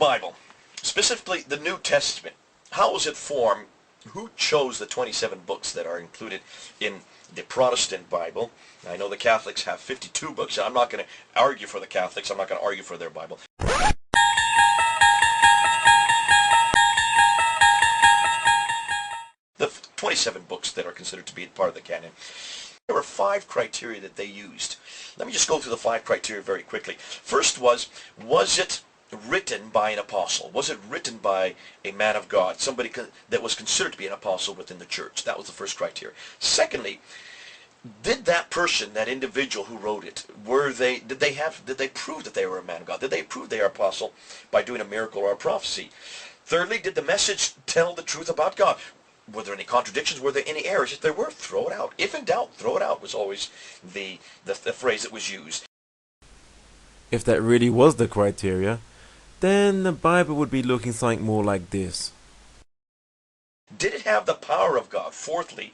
Bible, specifically the New Testament, how was it formed? Who chose the 27 books that are included in the Protestant Bible? I know the Catholics have 52 books. I'm not going to argue for the Catholics. I'm not going to argue for their Bible. The 27 books that are considered to be part of the canon, there were 5 criteria that they used. Let me just go through the 5 criteria very quickly. First was it written by an apostle? Was it written by a man of God, somebody that was considered to be an apostle within the church? That was the first criteria. Secondly, did that person, that individual who wrote it, did they prove that they were a man of God? Did they prove they are apostle by doing a miracle or a prophecy? Thirdly, did the message tell the truth about God? Were there any contradictions? Were there any errors? If there were, throw it out. If in doubt, throw it out was always the phrase that was used. If that really was the criteria, then the Bible would be looking something more like this. Did it have the power of God? Fourthly,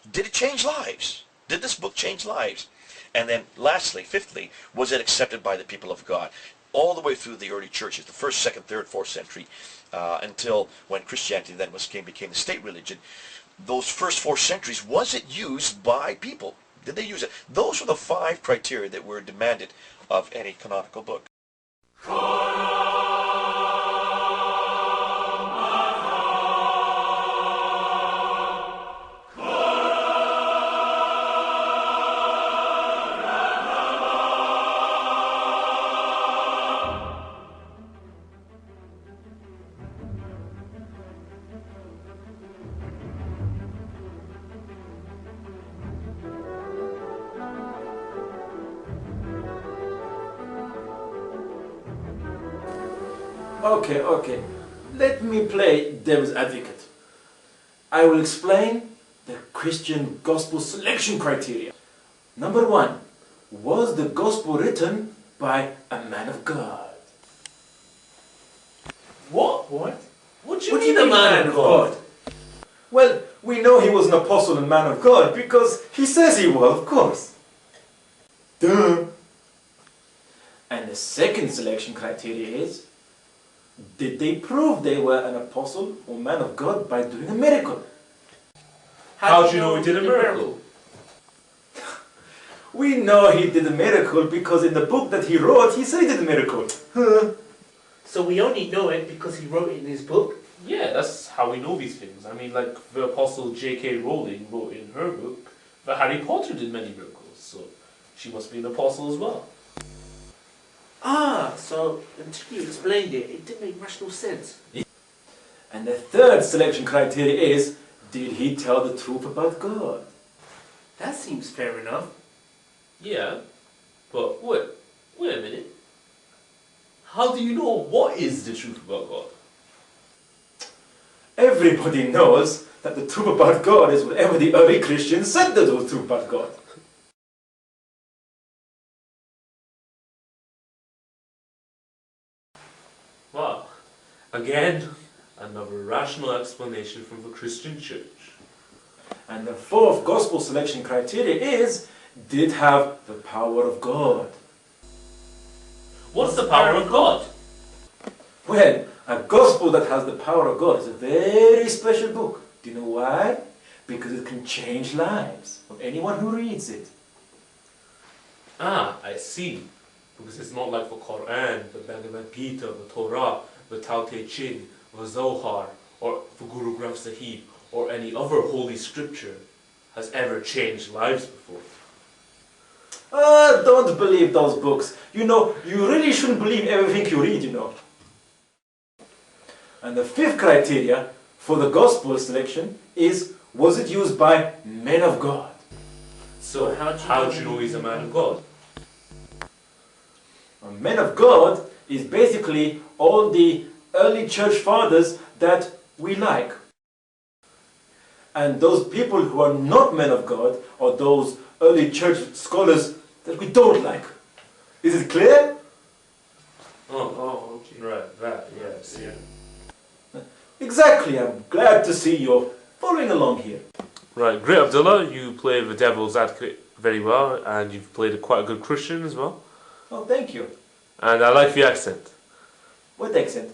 did it change lives? Did this book change lives? And then lastly, fifthly, was it accepted by the people of God? All the way through the early churches, the 1st, 2nd, 3rd, 4th century, until when Christianity then became the state religion. Those first 4 centuries, was it used by people? Did they use it? Those were the 5 criteria that were demanded of any canonical book. Okay. Let me play devil's advocate. I will explain the Christian gospel selection criteria. Number 1. Was the gospel written by a man of God? What? What do you What do you mean a mean man of God? Well, we know he was an apostle and man of God because he says he was, of course. Duh. And the second selection criteria is, did they prove they were an apostle or man of God by doing a miracle? How do you know he did a miracle? We know he did a miracle because in the book that he wrote, he said he did a miracle. So we only know it because he wrote it in his book? Yeah, that's how we know these things. I mean, like the apostle J.K. Rowling wrote in her book that Harry Potter did many miracles, so she must be an apostle as well. Ah, so until you explained it, it didn't make rational sense. And the third selection criteria is, did he tell the truth about God? That seems fair enough. Yeah, but wait a minute. How do you know what is the truth about God? Everybody knows that the truth about God is whatever the early Christians said that was true about God. Wow. Again, another rational explanation from the Christian church. And the fourth gospel selection criteria is, did it have the power of God? What's the power of God? Well, a gospel that has the power of God is a very special book. Do you know why? Because it can change lives of anyone who reads it. Ah, I see. Because it's not like the Quran, the Bhagavad Gita, the Torah, the Tao Te Ching, the Zohar, or the Guru Granth Sahib, or any other holy scripture has ever changed lives before. Don't believe those books. You know, you really shouldn't believe everything you read, you know. And the fifth criteria for the gospel selection is, was it used by men of God? So how do you know he's a man of God? A man of God is basically all the early church fathers that we like. And those people who are not men of God are those early church scholars that we don't like. Is it clear? Oh, okay. Right, yes, yeah. Exactly, I'm glad to see you're following along here. Right, great Abdullah, you play the devil's advocate very well, and you've played quite a good Christian as well. Oh, thank you. And I like the accent. What accent?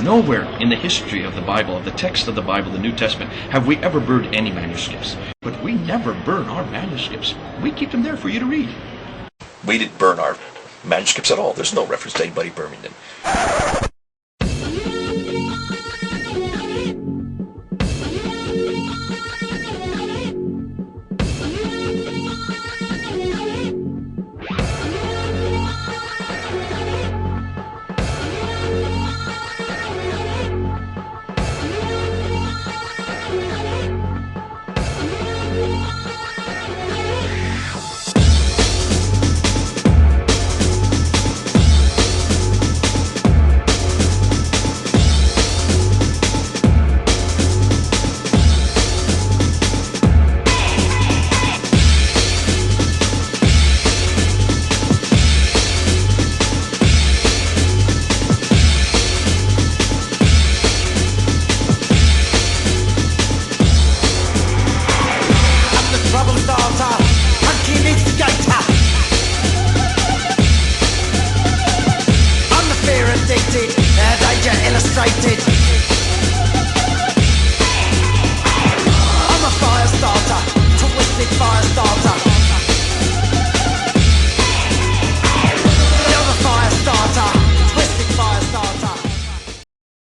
Nowhere in the history of the Bible, of the text of the Bible, the New Testament, have we ever burned any manuscripts. But we never burn our manuscripts. We keep them there for you to read. We didn't burn our manuscripts at all. There's no reference to anybody burning them.